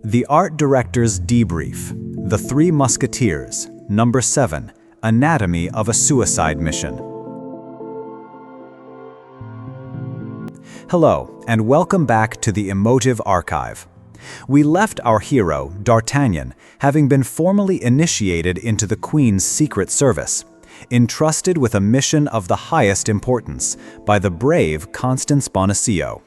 The Art Director's Debrief, The Three Musketeers, Number 7, Anatomy of a Suicide Mission. Hello, and welcome back to the Emotive Archive. We left our hero, D'Artagnan, having been formally initiated into the Queen's Secret Service, entrusted with a mission of the highest importance by the brave Constance Bonacieux.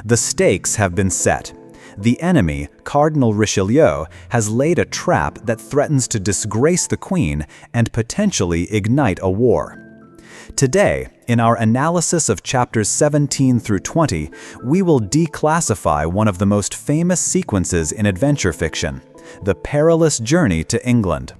The stakes have been set. The enemy, Cardinal Richelieu, has laid a trap that threatens to disgrace the Queen and potentially ignite a war. Today, in our analysis of chapters 17 through 20, we will declassify one of the most famous sequences in adventure fiction, the perilous journey to England.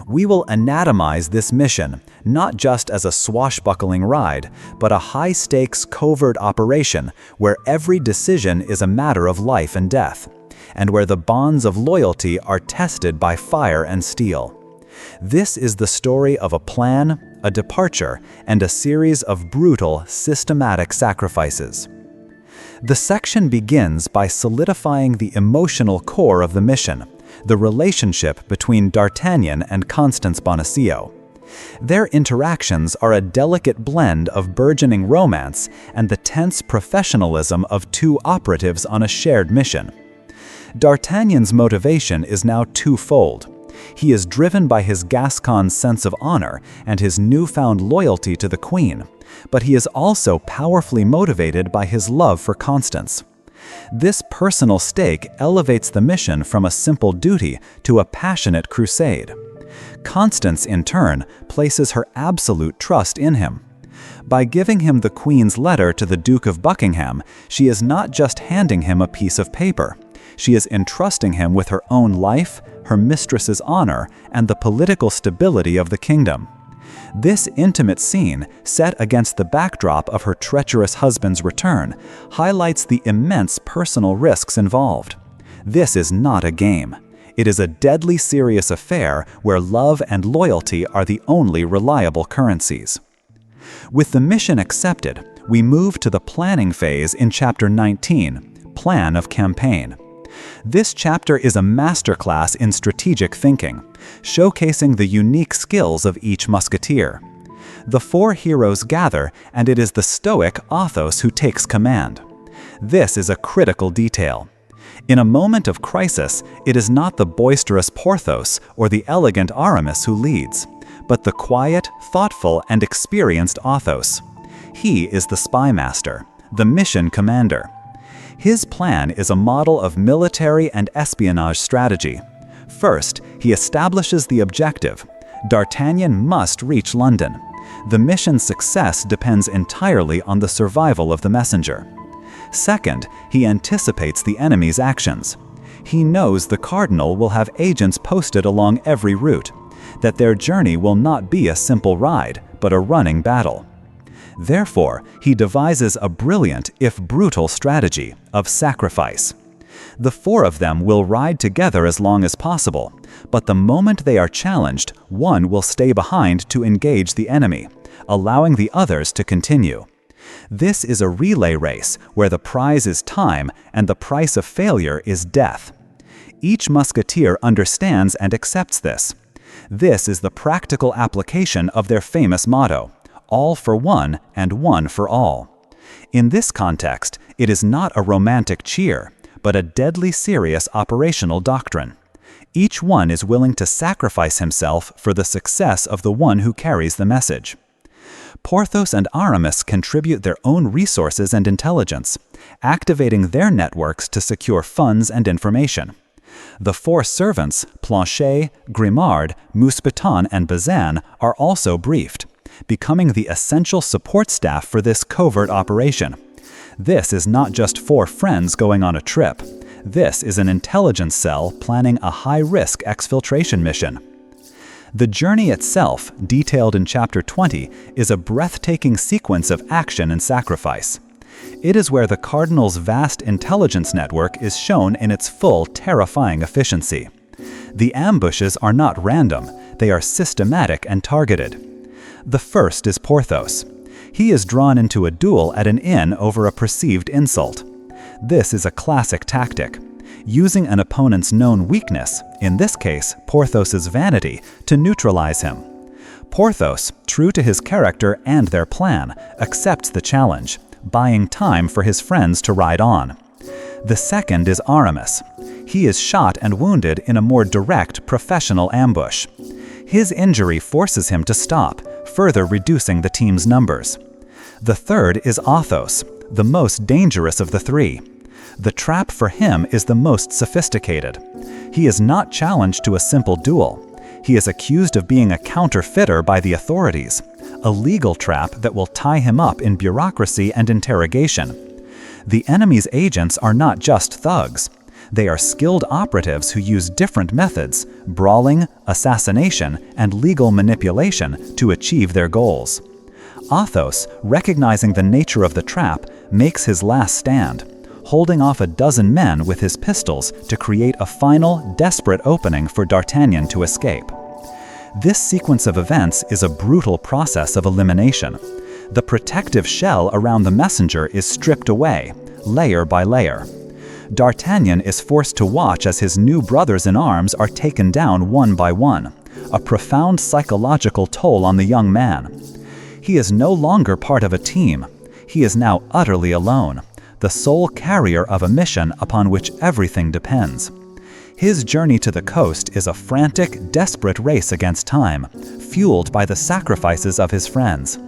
We will anatomize this mission, not just as a swashbuckling ride, but a high-stakes covert operation where every decision is a matter of life and death, and where the bonds of loyalty are tested by fire and steel. This is the story of a plan, a departure, and a series of brutal, systematic sacrifices. The section begins by solidifying the emotional core of the mission, the relationship between D'Artagnan and Constance Bonacieux. Their interactions are a delicate blend of burgeoning romance and the tense professionalism of two operatives on a shared mission. D'Artagnan's motivation is now twofold. He is driven by his Gascon's sense of honor and his newfound loyalty to the Queen, but he is also powerfully motivated by his love for Constance. This personal stake elevates the mission from a simple duty to a passionate crusade. Constance, in turn, places her absolute trust in him. By giving him the Queen's letter to the Duke of Buckingham, she is not just handing him a piece of paper. She is entrusting him with her own life, her mistress's honor, and the political stability of the kingdom. This intimate scene, set against the backdrop of her treacherous husband's return, highlights the immense personal risks involved. This is not a game. It is a deadly serious affair where love and loyalty are the only reliable currencies. With the mission accepted, we move to the planning phase in Chapter 19, Plan of Campaign. This chapter is a masterclass in strategic thinking, showcasing the unique skills of each musketeer. The four heroes gather, and it is the stoic Athos who takes command. This is a critical detail. In a moment of crisis, it is not the boisterous Porthos or the elegant Aramis who leads, but the quiet, thoughtful, and experienced Athos. He is the spy master, the mission commander. His plan is a model of military and espionage strategy. First, he establishes the objective. D'Artagnan must reach London. The mission's success depends entirely on the survival of the messenger. Second, he anticipates the enemy's actions. He knows the Cardinal will have agents posted along every route, that their journey will not be a simple ride, but a running battle. Therefore, he devises a brilliant, if brutal, strategy of sacrifice. The four of them will ride together as long as possible, but the moment they are challenged, one will stay behind to engage the enemy, allowing the others to continue. This is a relay race where the prize is time and the price of failure is death. Each musketeer understands and accepts this. This is the practical application of their famous motto, all for one and one for all. In this context, it is not a romantic cheer, but a deadly serious operational doctrine. Each one is willing to sacrifice himself for the success of the one who carries the message. Porthos and Aramis contribute their own resources and intelligence, activating their networks to secure funds and information. The four servants, Planchet, Grimard, Mousqueton, and Bazin, are also briefed, becoming the essential support staff for this covert operation. This is not just four friends going on a trip. This is an intelligence cell planning a high-risk exfiltration mission. The journey itself, detailed in Chapter 20, is a breathtaking sequence of action and sacrifice. It is where the Cardinal's vast intelligence network is shown in its full, terrifying efficiency. The ambushes are not random, they are systematic and targeted. The first is Porthos. He is drawn into a duel at an inn over a perceived insult. This is a classic tactic. using an opponent's known weakness, in this case Porthos's vanity, to neutralize him. Porthos, true to his character and their plan, accepts the challenge, buying time for his friends to ride on. The second is Aramis. He is shot and wounded in a more direct professional ambush. His injury forces him to stop, further reducing the team's numbers. The third is Athos, the most dangerous of the three. The trap for him is the most sophisticated. He is not challenged to a simple duel. He is accused of being a counterfeiter by the authorities, a legal trap that will tie him up in bureaucracy and interrogation. The enemy's agents are not just thugs. They are skilled operatives who use different methods, brawling, assassination, and legal manipulation, to achieve their goals. Athos, recognizing the nature of the trap, makes his last stand, holding off a dozen men with his pistols to create a final, desperate opening for D'Artagnan to escape. This sequence of events is a brutal process of elimination. The protective shell around the messenger is stripped away, layer by layer. D'Artagnan is forced to watch as his new brothers-in-arms are taken down one by one, a profound psychological toll on the young man. He is no longer part of a team. He is now utterly alone, the sole carrier of a mission upon which everything depends. His journey to the coast is a frantic, desperate race against time, fueled by the sacrifices of his friends.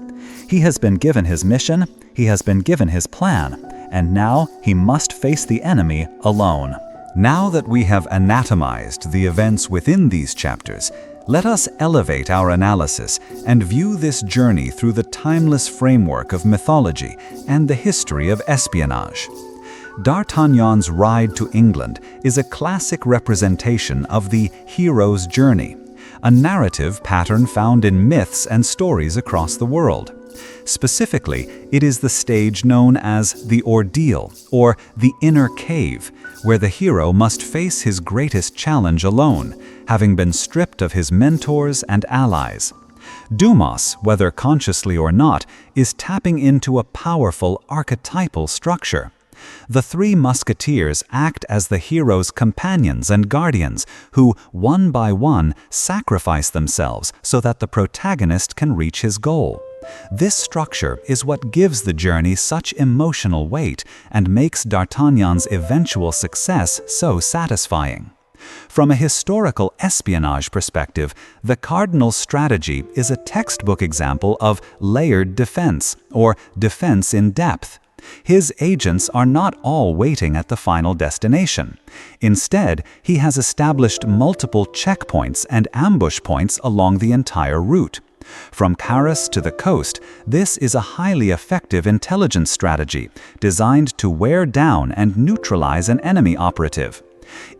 He has been given his mission, he has been given his plan, and now he must face the enemy alone. Now that we have anatomized the events within these chapters, let us elevate our analysis and view this journey through the timeless framework of mythology and the history of espionage. D'Artagnan's ride to England is a classic representation of the hero's journey, a narrative pattern found in myths and stories across the world. Specifically, it is the stage known as the ordeal, or the inner cave, where the hero must face his greatest challenge alone, having been stripped of his mentors and allies. Dumas, whether consciously or not, is tapping into a powerful archetypal structure. The Three Musketeers act as the hero's companions and guardians who, one by one, sacrifice themselves so that the protagonist can reach his goal. This structure is what gives the journey such emotional weight and makes D'Artagnan's eventual success so satisfying. From a historical espionage perspective, the Cardinal's strategy is a textbook example of layered defense, or defense in depth. His agents are not all waiting at the final destination. Instead, he has established multiple checkpoints and ambush points along the entire route. From Paris to the coast, this is a highly effective intelligence strategy designed to wear down and neutralize an enemy operative.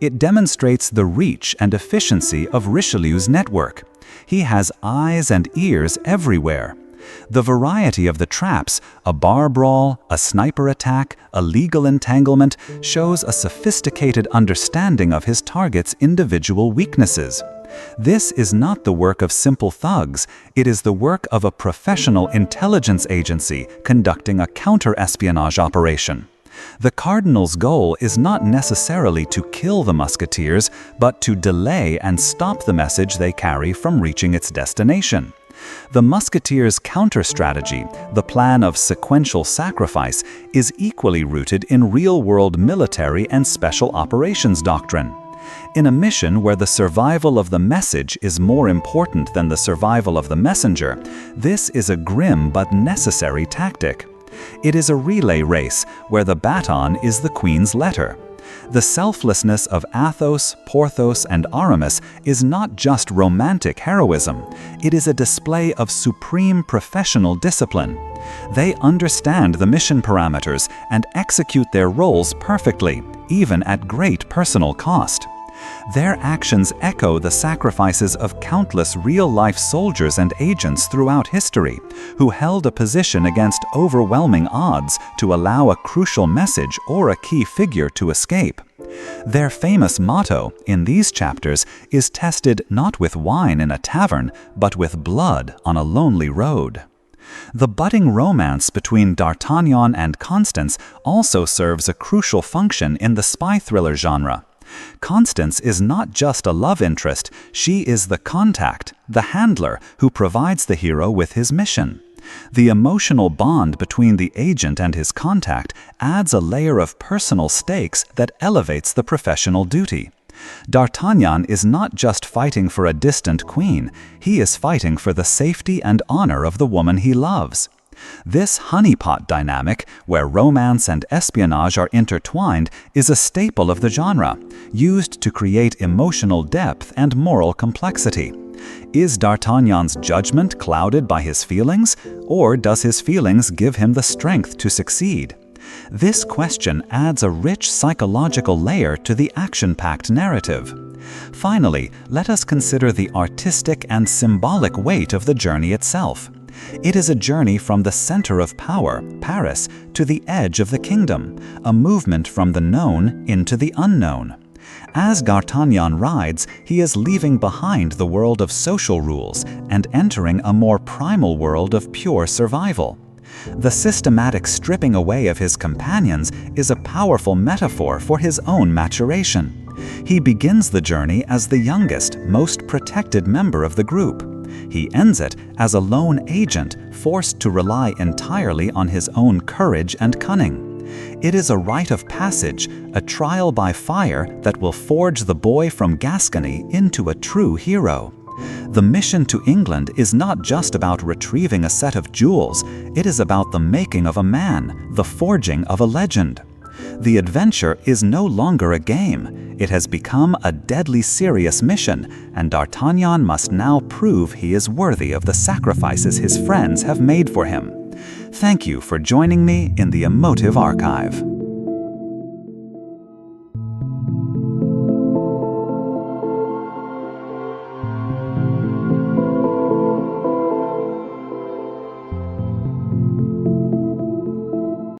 It demonstrates the reach and efficiency of Richelieu's network. He has eyes and ears everywhere. The variety of the traps, a bar brawl, a sniper attack, a legal entanglement, shows a sophisticated understanding of his target's individual weaknesses. This is not the work of simple thugs, it is the work of a professional intelligence agency conducting a counter-espionage operation. The Cardinal's goal is not necessarily to kill the Musketeers, but to delay and stop the message they carry from reaching its destination. The Musketeers' counter-strategy, the plan of sequential sacrifice, is equally rooted in real-world military and special operations doctrine. In a mission where the survival of the message is more important than the survival of the messenger, this is a grim but necessary tactic. It is a relay race where the baton is the Queen's letter. The selflessness of Athos, Porthos, and Aramis is not just romantic heroism. It is a display of supreme professional discipline. They understand the mission parameters and execute their roles perfectly, even at great personal cost. Their actions echo the sacrifices of countless real-life soldiers and agents throughout history, who held a position against overwhelming odds to allow a crucial message or a key figure to escape. Their famous motto, in these chapters, is tested not with wine in a tavern, but with blood on a lonely road. The budding romance between D'Artagnan and Constance also serves a crucial function in the spy thriller genre. Constance is not just a love interest, she is the contact, the handler who provides the hero with his mission. The emotional bond between the agent and his contact adds a layer of personal stakes that elevates the professional duty. D'Artagnan is not just fighting for a distant queen, he is fighting for the safety and honor of the woman he loves. This honeypot dynamic, where romance and espionage are intertwined, is a staple of the genre, used to create emotional depth and moral complexity. Is D'Artagnan's judgment clouded by his feelings, or does his feelings give him the strength to succeed? This question adds a rich psychological layer to the action-packed narrative. Finally, let us consider the artistic and symbolic weight of the journey itself. It is a journey from the center of power, Paris, to the edge of the kingdom, a movement from the known into the unknown. As D'Artagnan rides, he is leaving behind the world of social rules and entering a more primal world of pure survival. The systematic stripping away of his companions is a powerful metaphor for his own maturation. He begins the journey as the youngest, most protected member of the group. He ends it as a lone agent forced to rely entirely on his own courage and cunning. It is a rite of passage, a trial by fire that will forge the boy from Gascony into a true hero. The mission to England is not just about retrieving a set of jewels, it is about the making of a man, the forging of a legend. The adventure is no longer a game, it has become a deadly serious mission, and D'Artagnan must now prove he is worthy of the sacrifices his friends have made for him. Thank you for joining me in the Emotive Archive.